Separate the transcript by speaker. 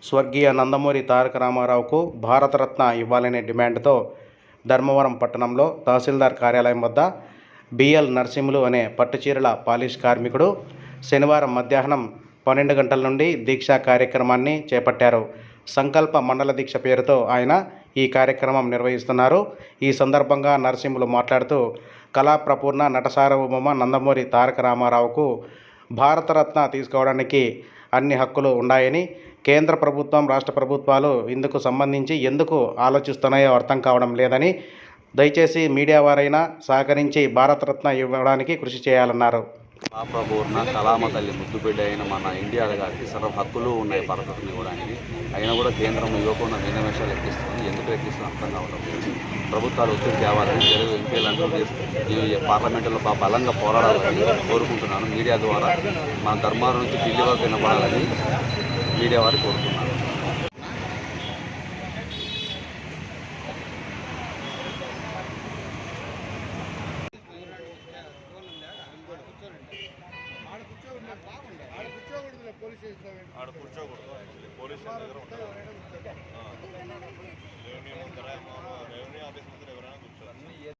Speaker 1: స్వర్గీయ నందమూరి తారక రామారావుకు భారతరత్న ఇవ్వాలనే డిమాండ్తో ధర్మవరం పట్టణంలో తహసీల్దార్ కార్యాలయం వద్ద బిఎల్ నరసింహులు అనే పట్టుచీరల పాలిష్ కార్మికుడు శనివారం మధ్యాహ్నం 12 గంటల నుండి దీక్షా కార్యక్రమాన్ని చేపట్టారు. సంకల్ప మండల దీక్ష పేరుతో ఆయన ఈ కార్యక్రమం నిర్వహిస్తున్నారు. ఈ సందర్భంగా నరసింహులు మాట్లాడుతూ కళాప్రపూర్ణ నట సార్వభౌమ నందమూరి తారక రామారావుకు భారతరత్న తీసుకోవడానికి అన్ని హక్కులు ఉన్నాయని, కేంద్ర ప్రభుత్వం, రాష్ట్ర ప్రభుత్వాలు ఇందుకు సంబంధించి ఎందుకు ఆలోచిస్తున్నాయో అర్థం కావడం లేదని, దయచేసి మీడియా వారైనా సహకరించి భారతరత్న ఇవ్వడానికి కృషి చేయాలన్నారు.
Speaker 2: కళాప్రపూర్ణ కళామ తల్లి ముద్దుబిడ్డ అయిన మన ఎన్టీఆర్ గారికి సర్వ హక్కులు ఉన్నాయి భారతరత్న ఇవ్వడానికి. అయినా కూడా కేంద్రం ఇవ్వకుండా మీనమేషాలు ఎక్కిస్తుంది. ఎందుకు ఎక్కిస్తుంది అర్థం కావడం లేదు. ప్రభుత్వాలు ఒత్తిడి తేవాలని, తెలుగు ఎంపీలందరూ ఈ పార్లమెంటులో బలంగా పోరాడాలని కోరుకుంటున్నాను. మీడియా ద్వారా మన ధర్మాల నుంచి ఢిల్లీ వరకు వినపడాలని మీడియా వారు కోరుతున్నాను.
Speaker 3: ఆడ కూర్చోకూడదు. పోలీసు దగ్గర ఉంటారు. రెవెన్యూ ఆఫీస్ ముందర ఎవరైనా కూర్చోవాలి.